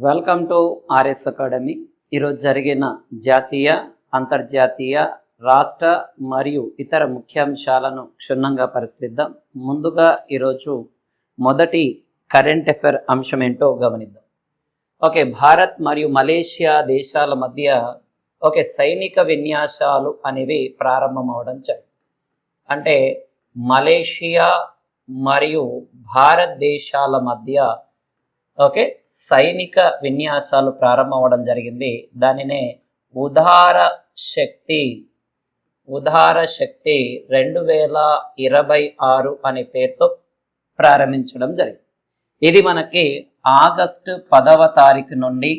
Welcome to RS academy. ఈరోజు జరిగిన జాతీయ, అంతర్జాతీయ, రాష్ట్ర మరియు ఇతర ముఖ్యాంశాలను క్షుణ్ణంగా పరిశీలిద్దాం. ముందుగా ఈరోజు మొదటి కరెంట్ అఫైర్ అంశం ఏంటో గమనిద్దాం. భారత్ మరియు మలేషియా దేశాల మధ్య సైనిక విన్యాసాలు అనేవి ప్రారంభం అవడం జరిగింది. అంటే మలేషియా మరియు భారతదేశాల మధ్య సైనిక విన్యాసాలు ప్రారంభం అవడం జరిగింది. దానినే ఉదార శక్తి 2026 అనే పేరుతో ప్రారంభించడం జరిగింది. ఇది మనకి ఆగస్టు 10వ తారీఖు నుండి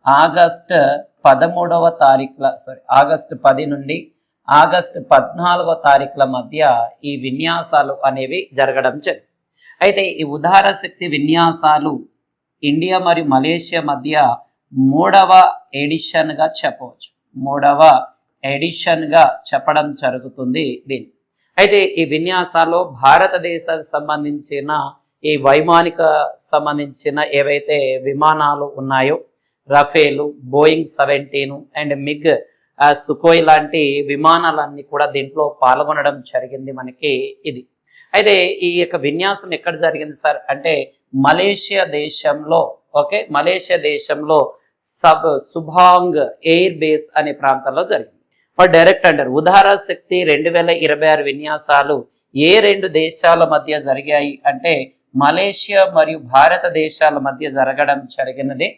ఆగస్టు 10 నుండి ఆగస్టు 14వ తారీఖుల మధ్య ఈ విన్యాసాలు అనేవి జరగడం జరిగింది. అయితే ఈ ఉదార శక్తి విన్యాసాలు ఇండియా మరియు మలేషియా మధ్య మూడవ ఎడిషన్గా చెప్పడం జరుగుతుంది దీన్ని. అయితే ఈ విన్యాసాల్లో భారతదేశానికి సంబంధించిన ఈ వైమానిక సంబంధించిన ఏవైతే విమానాలు ఉన్నాయో, రఫేలు, బోయింగ్ 17 అండ్ మిగ్ సుకోయ్ లాంటి విమానాలన్నీ కూడా దీంట్లో పాల్గొనడం జరిగింది మనకి ఇది. అయితే ఈ యొక్క విన్యాసం ఎక్కడ జరిగింది సార్ అంటే మలేషియా దేశంలో సుబాంగ్ ఎయిర్ బేస్ అనే ప్రాంతంలో జరిగింది. డైరెక్ట్ అంటారు ఉదార శక్తి 2026 విన్యాసాలు ఏ రెండు దేశాల మధ్య జరిగాయి అంటే మలేషియా మరియు భారతదేశాల మధ్య జరగడం జరిగినది.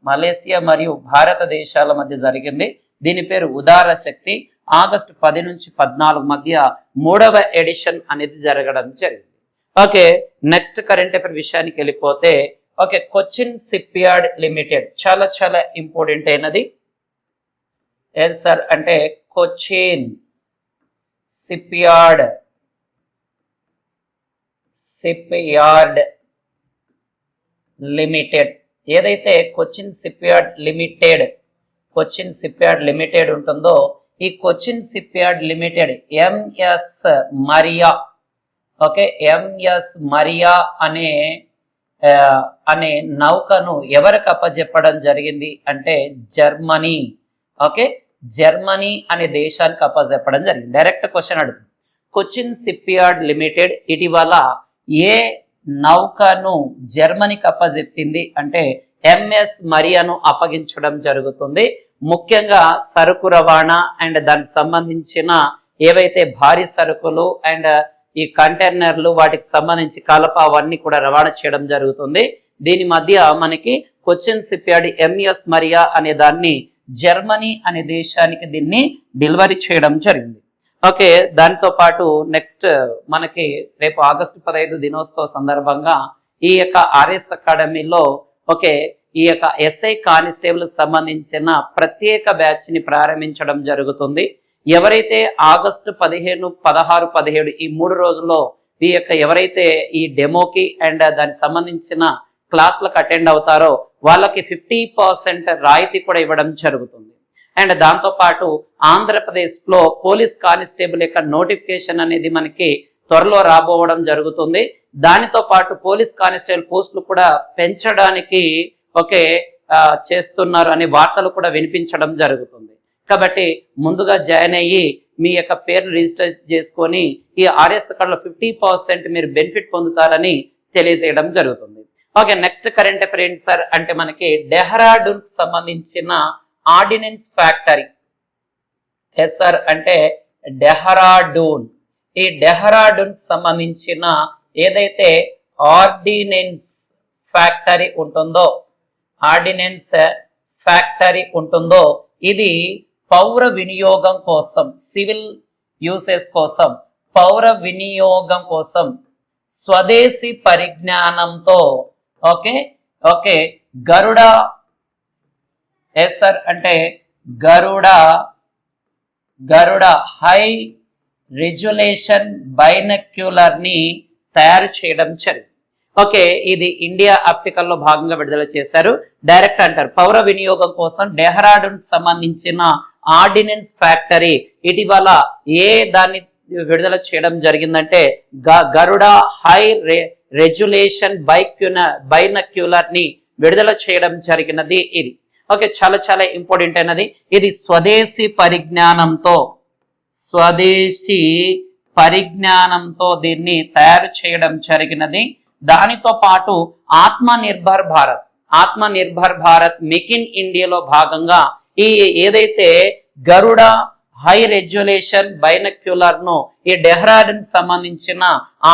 మలేషియా మరియు భారతదేశాల మధ్య జరిగింది. దీని పేరు ఉదార శక్తి. ఆగస్టు 10 నుంచి 14 మధ్య మూడవ ఎడిషన్ అనేది జరగడం జరిగింది. నెక్స్ట్ కరెంట్ అఫైర్ విషయానికి వెళ్ళిపోతే కొచ్చిన్ షిప్ యార్డ్ లిమిటెడ్ చాలా ఇంపార్టెంట్ అయినది. ఏది సార్ అంటే కొచ్చిన్ షిప్ యార్డ్ లిమిటెడ్. ఏదైతే కొచ్చిన్ షిప్ యార్డ్ లిమిటెడ్ ఉంటుందో ఈ Cochin ship yard limited MS Mariya అనే నౌకను ఎవరికి అప్పజెప్పడం జరిగింది అంటే జర్మనీ అనే దేశానికి అప్పజెప్పడం జరిగింది. డైరెక్ట్ క్వశ్చన్ అడుగుతుంది. కొచ్చిన్ షిప్ యార్డ్ లిమిటెడ్ ఇటీవల ఏ నౌకను జర్మనీకి అప్పజెప్పింది అంటే ఎంఎస్ మరియాను అప్పగించడం జరుగుతుంది. ముఖ్యంగా సరుకు రవాణా అండ్ దానికి సంబంధించిన ఏవైతే భారీ సరుకులు అండ్ ఈ కంటైనర్లు వాటికి సంబంధించి కలప అవన్నీ కూడా రవాణా చేయడం జరుగుతుంది. దీని మధ్య మనకి Cochin ship yard MS Mariya అనే దాన్ని జర్మనీ అనే దేశానికి దీన్ని డెలివరీ చేయడం జరిగింది. దాంతో పాటు నెక్స్ట్ మనకి రేపు ఆగస్టు 15 దినోత్సవ సందర్భంగా ఈ యొక్క ఆర్ఎస్ అకాడమీలో ఈ యొక్క ఎస్ఐ కానిస్టేబుల్ సంబంధించిన ప్రత్యేక బ్యాచ్ ని ప్రారంభించడం జరుగుతుంది. ఎవరైతే ఆగస్టు 15, 16, 17 ఈ 3 రోజుల్లో ఈ యొక్క ఎవరైతే ఈ డెమోకి అండ్ దానికి సంబంధించిన క్లాసులకు అటెండ్ అవుతారో వాళ్ళకి 50% రాయితీ కూడా ఇవ్వడం జరుగుతుంది. అండ్ దాంతోపాటు ఆంధ్రప్రదేశ్లో పోలీస్ కానిస్టేబుల్ యొక్క నోటిఫికేషన్ అనేది మనకి త్వరలో రాబోవడం జరుగుతుంది. దానితో పాటు పోలీస్ కానిస్టేబుల్ పోస్టులు కూడా పెంచడానికి చేస్తున్నారు అనే వార్తలు కూడా వినిపించడం జరుగుతుంది. కాబట్టి ముందుగా జాయిన్ అయ్యి మీ యొక్క పేరు రిజిస్టర్ చేసుకొని ఈ ఆర్ఎస్ అకాడమీలో 50% మీరు బెనిఫిట్ పొందుతారని తెలియజేయడం జరుగుతుంది. నెక్స్ట్ కరెంట్ అఫైర్ ఏంటి సార్ అంటే మనకి డెహ్రాడూన్ సంబంధించిన ఆర్డినెన్స్ ఫ్యాక్టరీ. సార్ అంటే డెహ్రాడూన్. ఈ డెహ్రాడూన్ సంబంధించిన ఏదైతే ఆర్డినెన్స్ ఫ్యాక్టరీ ఉంటుందో ఇది పౌర వినియోగం కోసం, సివిల్ యూసెస్ కోసం, పౌర వినియోగం కోసం స్వదేశీ పరిజ్ఞానంతో గరుడ అంటే గరుడ హై రిజల్యూషన్ బైనాక్యులర్ ని తయారు చేయడం జరిగింది. ఇది ఇండియా ఆప్టికల్ లో భాగంగా విడుదల చేశారు. డైరెక్ట్ అంటారు పౌర వినియోగం కోసం డెహ్రాడూన్ సంబంధించిన ఆర్డినెన్స్ ఫ్యాక్టరీ ఇటీవల దాన్ని విడుదల చేయడం జరిగిందంటే గరుడ హై రెజల్యూషన్ బైనాక్యులర్ ని విడుదల చేయడం జరిగినది ఇది. ఓకే, చాలా చాలా ఇంపార్టెంట్ అయినది ఇది. స్వదేశీ పరిజ్ఞానంతో దీన్ని తయారు చేయడం జరిగినది. దానితో పాటు ఆత్మ నిర్భర్ భారత్ మేక్ ఇన్ ఇండియాలో భాగంగా ఈ ఏదైతే గరుడ హై రెజ్యులేషన్ బైనక్యులర్ ను ఈ డెహ్రాడూన్ సంబంధించిన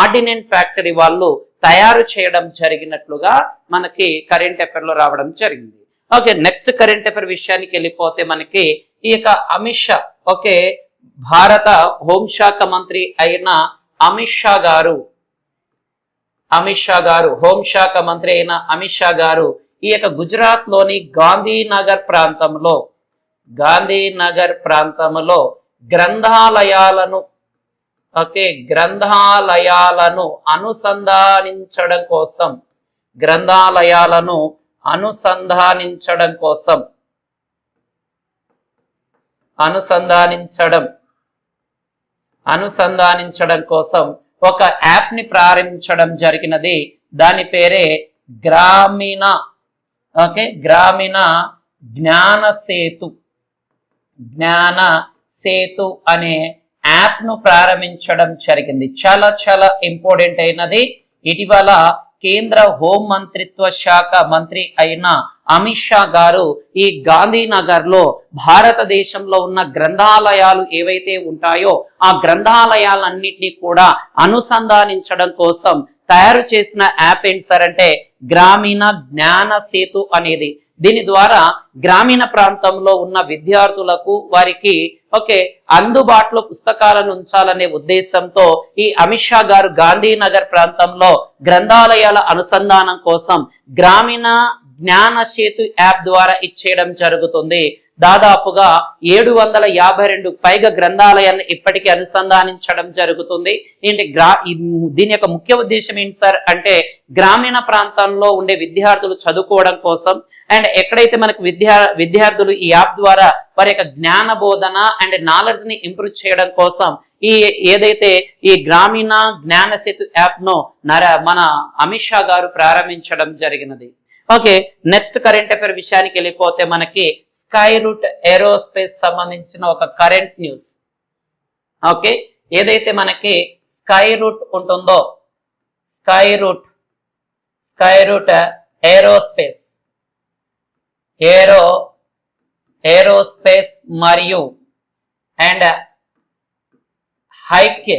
ఆర్డినెంట్ ఫ్యాక్టరీ వాళ్ళు తయారు చేయడం జరిగినట్లుగా మనకి కరెంట్ అఫైర్ లో రావడం జరిగింది. ఓకే, నెక్స్ట్ కరెంట్ అఫైర్ విషయానికి వెళ్ళిపోతే మనకి ఈ యొక్క అమిత్ షా, ఓకే, భారత హోంశాఖ మంత్రి అయిన అమిత్ షా గారు హోంశాఖ మంత్రి అయిన అమిత్ షా గారు ఈ యొక్క గుజరాత్ లోని గాంధీనగర్ ప్రాంతంలో గ్రంథాలయాలను అనుసంధానించడం కోసం ఒక యాప్ ని ప్రారంభించడం జరిగినది. దాని పేరే గ్రామీణ జ్ఞాన సేతు అనే యాప్ ను ప్రారంభించడం జరిగింది. చాలా చాలా ఇంపార్టెంట్ అయినది. ఇటీవల కేంద్ర హోం మంత్రిత్వ శాఖ మంత్రి అయిన అమిత్ షా గారు ఈ గాంధీనగర్ లో భారతదేశంలో ఉన్న గ్రంథాలయాలు ఏవైతే ఉంటాయో ఆ గ్రంథాలయాలన్నింటినీ కూడా అనుసంధానించడం కోసం తయారు చేసిన యాప్ ఏంటి సార్ అంటే గ్రామీణ జ్ఞాన సేతు అనేది. దీని ద్వారా గ్రామీణ ప్రాంతంలో ఉన్న విద్యార్థులకు వారికి అందుబాటులో పుస్తకాలను ఉంచాలనే ఉద్దేశంతో ఈ అమిత్ షా గారు గాంధీనగర్ ప్రాంతంలో గ్రంథాలయాల అనుసంధానం కోసం గ్రామీణ జ్ఞాన సేతు యాప్ ద్వారా ఇచ్చేయడం జరుగుతుంది. దాదాపుగా 752 పైగా గ్రంథాలయాన్ని ఇప్పటికీ అనుసంధానించడం జరుగుతుంది. దీని యొక్క ముఖ్య ఉద్దేశం ఏంటి సార్ అంటే గ్రామీణ ప్రాంతంలో ఉండే విద్యార్థులు చదువుకోవడం కోసం అండ్ ఎక్కడైతే మనకు విద్యార్థులు ఈ యాప్ ద్వారా వారి యొక్క జ్ఞాన బోధన అండ్ నాలెడ్జ్ ని ఇంప్రూవ్ చేయడం కోసం ఏదైతే ఈ గ్రామీణ జ్ఞాన సేతు యాప్ ను మన అమిత్ షా గారు ప్రారంభించడం జరిగినది. ఓకే, నెక్స్ట్ కరెంట్ అఫైర్ విషయానికి వెళ్ళిపోతే మనకి స్కై రూట్ ఏరోస్పేస్ సంబంధించిన ఒక కరెంట్ న్యూస్. ఓకే, ఏదైతే మనకి స్కై రూట్ ఉంటుందో స్కై రూట్ ఏరోస్పేస్ మరియు అండ్ హైక్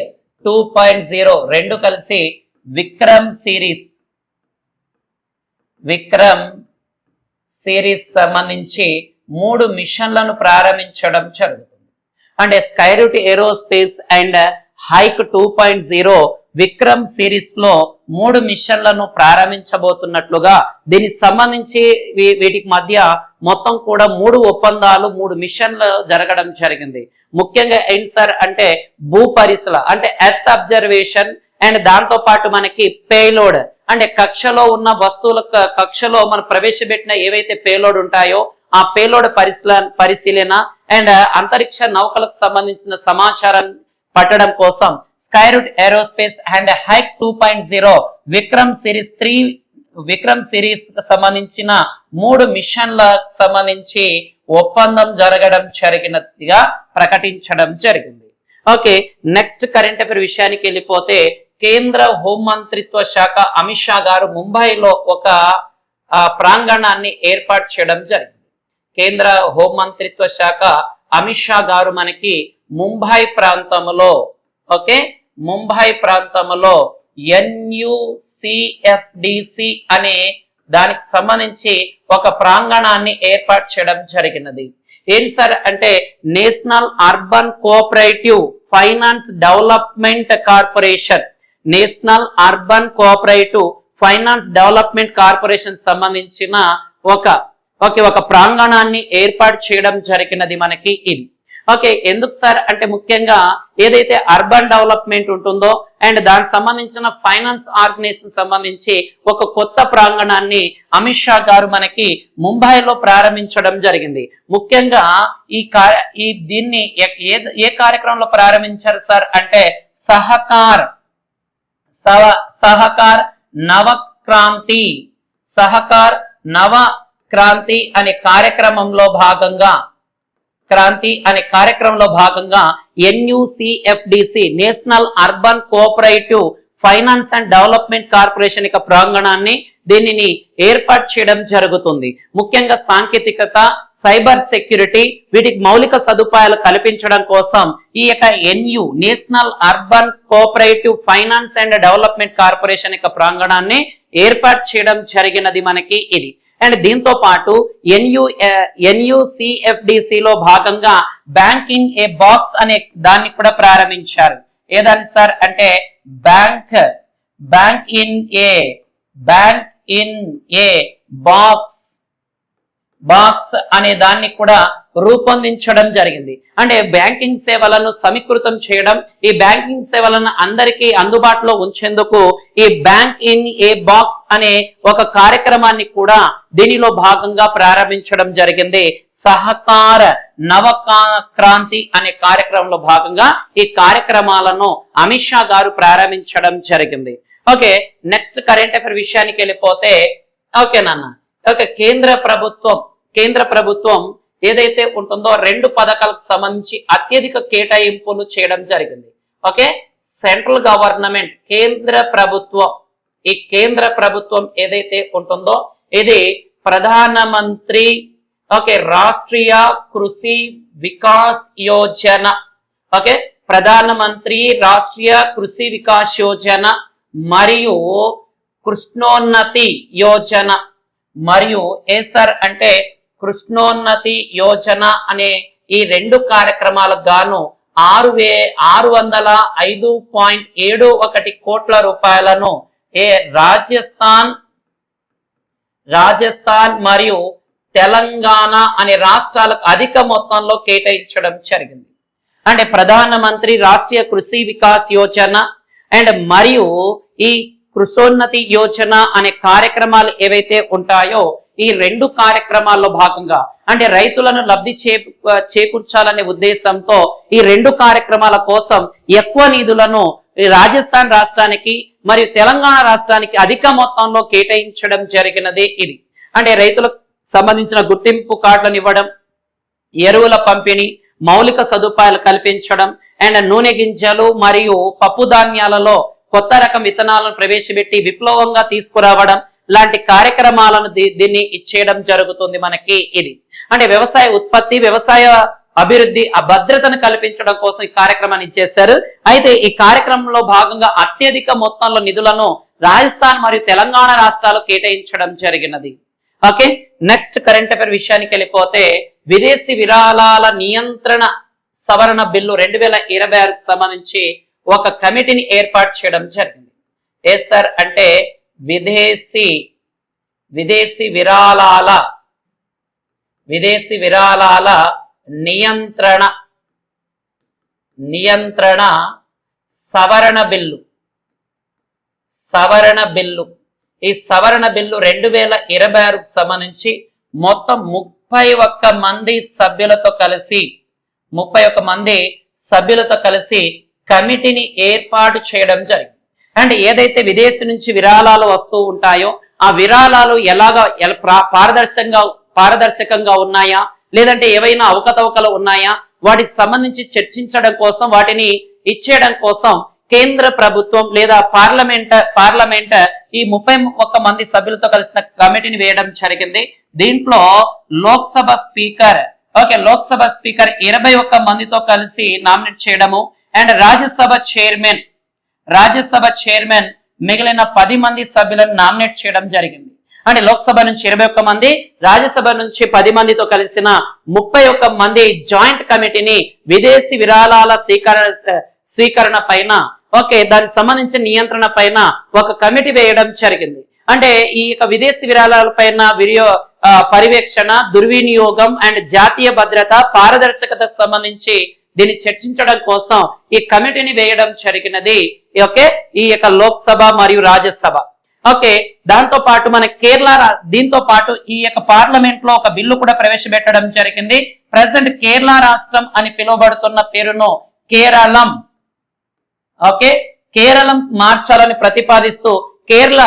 2.0 రెండు కలిసి విక్రమ్ సిరీస్ సంబంధించి 3 మిషన్లను ప్రారంభించడం జరుగుతుంది. అంటే స్కై రూట్ ఏరోస్పేస్ అండ్ హైక్ 2.0 విక్రమ్ సిరీస్ లో 3 మిషన్లను ప్రారంభించబోతున్నట్లుగా దీనికి సంబంధించి వీటికి మధ్య మొత్తం కూడా 3 ఒప్పందాలు 3 మిషన్లు జరగడం జరిగింది. ముఖ్యంగా ఏంటి సార్ అంటే భూ పరిశీలన అంటే ఎర్త్ అబ్జర్వేషన్ అండ్ దాంతో పాటు మనకి పేలోడ్ అంటే కక్షలో ఉన్న వస్తువుల కక్షలో మనం ప్రవేశపెట్టిన ఏవైతే పేలోడ్ ఉంటాయో ఆ పేలోడ్ పరిశీలన అండ్ అంతరిక్ష నౌకలకు సంబంధించిన సమాచారం పట్టడం కోసం స్కై రూట్ ఏరోస్పేస్ అండ్ హైక్ 2.0 విక్రమ్ సిరీస్ సంబంధించిన 3 మిషన్లకు సంబంధించి ఒప్పందం జరగడం జరిగినట్టుగా ప్రకటించడం జరిగింది. ఓకే, నెక్స్ట్ కరెంట్ అఫైర్ విషయానికి వెళ్ళిపోతే కేంద్ర హోం మంత్రిత్వ శాఖ అమిత్ షా గారు ముంబైలో ఒక ప్రాంగణాన్ని ఏర్పాటు చేయడం జరిగింది. కేంద్ర హోం మంత్రిత్వ శాఖ అమిత్ షా గారు మనకి ముంబై ప్రాంతంలో NUCFDC అనే దానికి సంబంధించి ఒక ప్రాంగణాన్ని ఏర్పాటు చేయడం జరిగినది. ఏంటి సార్ అంటే national urban cooperative finance development corporation సంబంధించిన ఒక ప్రాంగణాన్ని ఏర్పాటు చేయడం జరిగినది మనకి ఇది. ఓకే, ఎందుకు సార్ అంటే ముఖ్యంగా ఏదైతే అర్బన్ డెవలప్మెంట్ ఉంటుందో అండ్ దానికి సంబంధించిన ఫైనాన్స్ ఆర్గనైజేషన్ సంబంధించి ఒక కొత్త ప్రాంగణాన్ని అమిత్ షా గారు మనకి ముంబైలో ప్రారంభించడం జరిగింది. ముఖ్యంగా దీన్ని ఏ కార్యక్రమంలో ప్రారంభించారు సార్ అంటే సహకార్ నవ క్రాంతి అనే కార్యక్రమంలో భాగంగా NUCFDC national urban cooperative finance and development corporation యొక్క ప్రాంగణాన్ని దీనిని ఏర్పాటు చేయడం జరుగుతుంది. ముఖ్యంగా సాంకేతికత, సైబర్ సెక్యూరిటీ వీటికి మౌలిక సదుపాయాలు కల్పించడం కోసం ఈ యొక్క national urban cooperative finance and development corporation యొక్క ప్రాంగణాన్ని ఏర్పాటు చేయడం జరిగినది మనకి ఇది. అండ్ దీంతో పాటు NUCFDC లో భాగంగా బ్యాంకింగ్ ఏ బాక్స్ అనే దాన్ని కూడా ప్రారంభించారు. ఏదాని సార్ అంటే బ్యాంక్ ఇన్ ఏ బాక్స్ అనే దాన్ని కూడా రూపొందించడం జరిగింది. అంటే బ్యాంకింగ్ సేవలను సమీకృతం చేయడం, ఈ బ్యాంకింగ్ సేవలను అందరికీ అందుబాటులో ఉంచేందుకు ఈ బ్యాంక్ ఇన్ ఏ బాక్స్ అనే ఒక కార్యక్రమాన్ని కూడా దీనిలో భాగంగా ప్రారంభించడం జరిగింది. సహకార నవక్రాంతి అనే కార్యక్రమంలో భాగంగా ఈ కార్యక్రమాలను అమిత్ షా గారు ప్రారంభించడం జరిగింది. ఓకే, నెక్స్ట్ కరెంట్ అఫైర్ విషయానికి వెళ్ళిపోతే ఓకే నాన్న, ఓకే, కేంద్ర ప్రభుత్వం ఏదైతే ఉంటుందో 2 పథకాలకు సంబంధించి అత్యధిక కేటాయింపులు చేయడం జరిగింది. ఓకే, సెంట్రల్ గవర్నమెంట్ కేంద్ర ప్రభుత్వం ఏదైతే ఉంటుందో ఇది ప్రధానమంత్రి రాష్ట్రీయ కృషి వికాస్ యోజన. ఓకే, ప్రధానమంత్రి రాష్ట్రీయ కృషి వికాస్ యోజన మరియు కృష్ణోన్నతి యోజన మరియు ఏసర్ అంటే కృష్ణోన్నతి యోజన అనే ఈ 2 కార్యక్రమాలకు గాను 605.71 కోట్ల రూపాయలను రాజస్థాన్ మరియు తెలంగాణ అనే రాష్ట్రాలకు అధిక మొత్తంలో కేటాయించడం జరిగింది. అంటే ప్రధానమంత్రి రాష్ట్రీయ కృషి వికాస్ యోజన అండ్ మరియు ఈ కృషోన్నతి యోజన అనే కార్యక్రమాలు ఏవైతే ఉంటాయో ఈ 2 కార్యక్రమాల్లో భాగంగా అంటే రైతులను లబ్ధి చేకూర్చాలనే ఉద్దేశంతో ఈ 2 కార్యక్రమాల కోసం ఎక్కువ నిధులను రాజస్థాన్ రాష్ట్రానికి మరియు తెలంగాణ రాష్ట్రానికి అధిక మొత్తంలో కేటాయించడం జరిగినది. ఇది అంటే రైతులకు సంబంధించిన గుర్తింపు కార్డులను ఇవ్వడం, ఎరువుల పంపిణీ, మౌలిక సదుపాయాలు కల్పించడం అండ్ నూనె గింజలు మరియు పప్పు ధాన్యాలలో కొత్త రకం విత్తనాలను ప్రవేశపెట్టి విప్లవంగా తీసుకురావడం లాంటి కార్యక్రమాలను దీన్ని ఇచ్చేయడం జరుగుతుంది మనకి. ఇది అంటే వ్యవసాయ ఉత్పత్తి, వ్యవసాయ అభివృద్ధి, ఆ భద్రతను కల్పించడం కోసం ఈ కార్యక్రమాన్ని ఇచ్చేశారు. అయితే ఈ కార్యక్రమంలో భాగంగా అత్యధిక మొత్తంలో నిధులను రాజస్థాన్ మరియు తెలంగాణ రాష్ట్రాలు కేటాయించడం జరిగినది. ఓకే, నెక్స్ట్ కరెంట్ అఫైర్ విషయానికి వెళ్ళిపోతే విదేశీ విరాళాల నియంత్రణ సవరణ బిల్లు 2026కు సంబంధించి ఒక కమిటీని ఏర్పాటు చేయడం జరిగింది. సార్ అంటే విదేశీ విరాళాల నియంత్రణ సవరణ బిల్లు. ఈ సవరణ బిల్లు 2026కు సంబంధించి మొత్తం 31 మంది సభ్యులతో కలిసి కమిటీని ఏర్పాటు చేయడం జరిగింది. అంటే ఏదైతే విదేశీ నుంచి విరాళాలు వస్తూ ఉంటాయో ఆ విరాళాలు పారదర్శకంగా ఉన్నాయా, లేదంటే ఏవైనా అవకతవకలు ఉన్నాయా, వాటికి సంబంధించి చర్చించడం కోసం, వాటిని ఇచ్చేయడం కోసం కేంద్ర ప్రభుత్వం లేదా పార్లమెంట్ ఈ 31 మంది సభ్యులతో కలిసిన కమిటీని వేయడం జరిగింది. దీంట్లో లోక్సభ స్పీకర్ 21 మందితో కలిసి నామినేట్ చేయడము అండ్ రాజ్యసభ చైర్మన్ మిగిలిన 10 మంది సభ్యులను నామినేట్ చేయడం జరిగింది. అంటే లోక్సభ నుంచి 21 మంది, రాజ్యసభ నుంచి 10 మందితో కలిసిన 31 మంది జాయింట్ కమిటీని విదేశీ విరాళాల స్వీకరణ పైన దానికి సంబంధించిన నియంత్రణ పైన ఒక కమిటీ వేయడం జరిగింది. అంటే ఈ యొక్క విదేశీ విరాళాల పైన పర్యవేక్షణ, దుర్వినియోగం అండ్ జాతీయ భద్రత, పారదర్శకతకు సంబంధించి దీన్ని చర్చించడం కోసం ఈ కమిటీని వేయడం జరిగినది. ఈ యొక్క లోక్సభ మరియు రాజ్యసభ. దాంతో పాటు మన దీంతో పాటు ఈ యొక్క పార్లమెంట్ లో ఒక బిల్లు కూడా ప్రవేశపెట్టడం జరిగింది. ప్రెసెంట్ కేరళ రాష్ట్రం అని పిలువబడుతున్న పేరును కేరళం మార్చాలని ప్రతిపాదిస్తూ కేరళ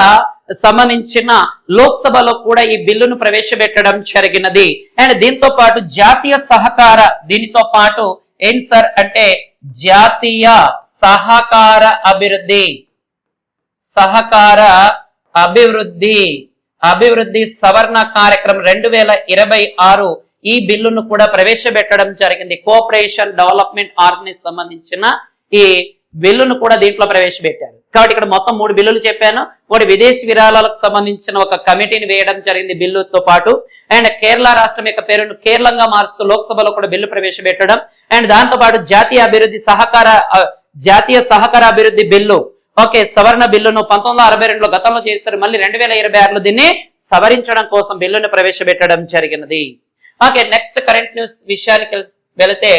సంబంధించిన లోక్సభలో కూడా ఈ బిల్లును ప్రవేశపెట్టడం జరిగినది. అండ్ దీంతో పాటు జాతీయ సహకార, దీనితో పాటు ఏం సార్ అంటే జాతీయ సహకార అభివృద్ధి సవరణ కార్యక్రమం 2026 ఈ బిల్లును కూడా ప్రవేశపెట్టడం జరిగింది. కోఆపరేషన్ డెవలప్మెంట్ ఆర్గనైజేషన్ సంబంధించిన ఈ బిల్లును కూడా దీంట్లో ప్రవేశపెట్టారు. కాబట్టి ఇక్కడ మొత్తం 3 బిల్లులు చెప్పాను. ఒకటి విదేశీ విరాళాలకు సంబంధించిన ఒక కమిటీని వేయడం జరిగింది బిల్లుతో పాటు. అండ్ కేరళ రాష్ట్రం యొక్క పేరును కేరళంగా మారుస్తూ లోక్సభలో కూడా బిల్లు ప్రవేశపెట్టడం. అండ్ దాంతో పాటు జాతీయ సహకార అభివృద్ధి బిల్లు, ఓకే, సవరణ బిల్లును 1962లో గతంలో చేశారు. మళ్ళీ 2026లో దీన్ని సవరించడం కోసం బిల్లును ప్రవేశపెట్టడం జరిగినది. ఓకే, నెక్స్ట్ కరెంట్ న్యూస్ విషయానికి వెళితే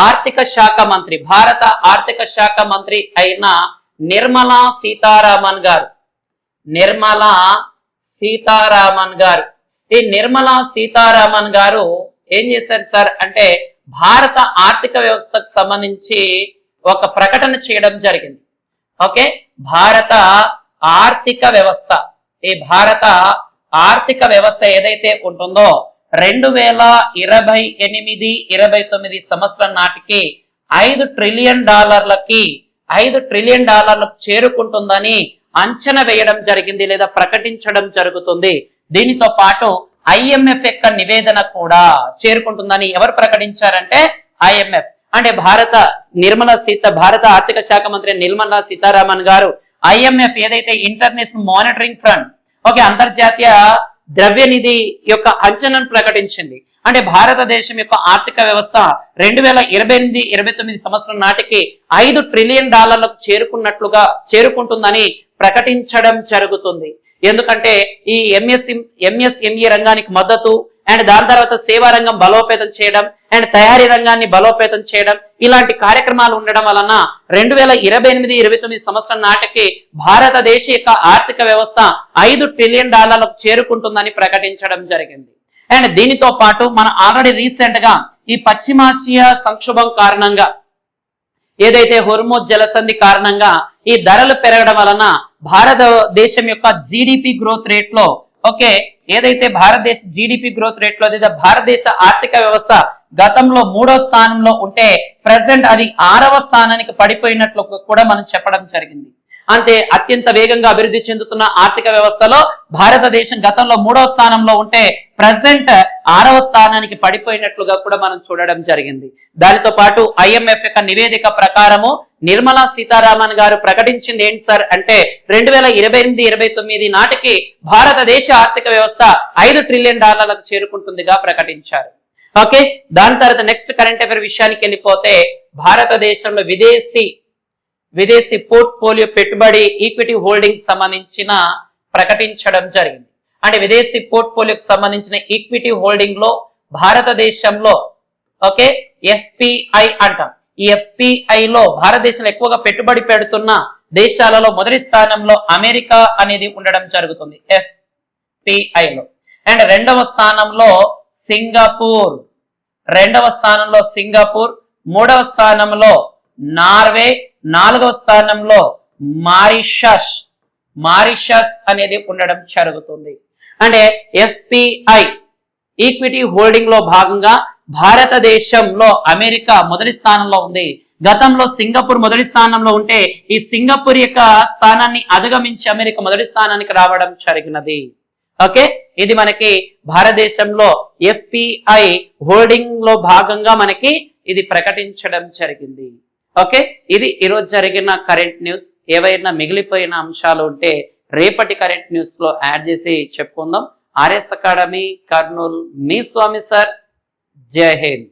ఆర్థిక శాఖ మంత్రి, భారత ఆర్థిక శాఖ మంత్రి అయిన నిర్మలా సీతారామన్ గారు, ఈ నిర్మలా సీతారామన్ గారు ఏం చేశారు సార్ అంటే భారత ఆర్థిక వ్యవస్థకు సంబంధించి ఒక ప్రకటన చేయడం జరిగింది. ఓకే, భారత ఆర్థిక వ్యవస్థ ఏదైతే ఉంటుందో 2028-29 సంవత్సరం నాటికి $5 ట్రిలియన్ చేరుకుంటుందని అంచనా వేయడం జరిగింది లేదా ప్రకటించడం జరుగుతుంది. దీనితో పాటు IMF యొక్క నివేదన కూడా చేరుకుంటుందని ఎవరు ప్రకటించారంటే IMF. అంటే భారత ఆర్థిక శాఖ మంత్రి నిర్మలా సీతారామన్ గారు IMF ఏదైతే ఇంటర్నేషనల్ మానిటరింగ్ ఫండ్, ఓకే, అంతర్జాతీయ ద్రవ్య నిధి యొక్క అంచనాను ప్రకటించింది. అంటే భారతదేశం యొక్క ఆర్థిక వ్యవస్థ 2028-29 సంవత్సరం నాటికి $5 ట్రిలియన్ చేరుకుంటుందని ప్రకటించడం జరుగుతుంది. ఎందుకంటే ఈ MSME రంగానికి మద్దతు, అండ్ దాని తర్వాత సేవా రంగం బలోపేతం చేయడం, అండ్ తయారీ రంగాన్ని బలోపేతం చేయడం, ఇలాంటి కార్యక్రమాలు ఉండడం వలన 2028-29 సంవత్సరం నాటికి భారతదేశ యొక్క ఆర్థిక వ్యవస్థ $5 ట్రిలియన్ చేరుకుంటుందని ప్రకటించడం జరిగింది. అండ్ దీనితో పాటు మనం ఆల్రెడీ రీసెంట్ గా ఈ పశ్చిమాసియా సంక్షోభం కారణంగా, ఏదైతే హోర్మోజ్ జలసంధి కారణంగా ఈ ధరలు పెరగడం వలన భారతదేశం యొక్క జీడిపి గ్రోత్ రేట్ లో, ఓకే, ఏదైతే భారతదేశ జీడిపి గ్రోత్ రేట్ లో భారతదేశ ఆర్థిక వ్యవస్థ గతంలో 3వ స్థానంలో ఉంటే ప్రెసెంట్ అది 6వ స్థానానికి పడిపోయినట్లు కూడా మనం చెప్పడం జరిగింది. అంటే అత్యంత వేగంగా అభివృద్ధి చెందుతున్న ఆర్థిక వ్యవస్థలో భారతదేశం గతంలో 3వ స్థానంలో ఉంటే ప్రెసెంట్ 6వ స్థానానికి పడిపోయినట్లుగా కూడా మనం చూడడం జరిగింది. దానితో పాటు IMF యొక్క నివేదిక ప్రకారము నిర్మలా సీతారామన్ గారు ప్రకటించింది ఏంటి సార్ అంటే 2028-29 నాటికి భారతదేశ ఆర్థిక వ్యవస్థ $5 ట్రిలియన్ చేరుకుంటుందిగా ప్రకటించారు. ఓకే, దాని తర్వాత నెక్స్ట్ కరెంట్ అఫైర్ విషయానికి వెళ్ళిపోతే భారతదేశంలో విదేశీ పోర్ట్ఫోలియో పెట్టుబడి ఈక్విటీ హోల్డింగ్ సంబంధించిన ప్రకటించడం జరిగింది. అంటే విదేశీ పోర్ట్ఫోలియోకి సంబంధించిన ఈక్విటీ హోల్డింగ్ లో భారతదేశంలో, ఓకే, FPI అంటాం. ఈ FPI లో భారతదేశంలో ఎక్కువగా పెట్టుబడి పెడుతున్న దేశాలలో మొదటి స్థానంలో అమెరికా అనేది ఉండడం జరుగుతుంది FPI లో. అండ్ రెండవ స్థానంలో సింగపూర్, మూడవ స్థానంలో నార్వే, 4వ స్థానంలో మారిషస్ అనేది ఉండడం జరుగుతుంది. అంటే FPI ఈక్విటీ హోల్డింగ్ లో భాగంగా భారతదేశంలో అమెరికా మొదటి స్థానంలో ఉంది. గతంలో సింగపూర్ మొదటి స్థానంలో ఉంటే ఈ సింగపూర్ యొక్క స్థానాన్ని అధిగమించి అమెరికా మొదటి స్థానానికి రావడం జరిగినది. ఓకే, ఇది మనకి భారతదేశంలో FPI హోల్డింగ్ లో భాగంగా మనకి ఇది ప్రకటించడం జరిగింది. ఓకే, ఇది ఈరోజు జరిగిన కరెంట్ న్యూస్. ఏవైనా మిగిలిపోయిన అంశాలు ఉంటే రేపటి కరెంట్ న్యూస్ లో యాడ్ చేసి చెప్పుకుందాం. RS అకాడమీ కర్నూలు, మీ స్వామి సార్. జై హింద్.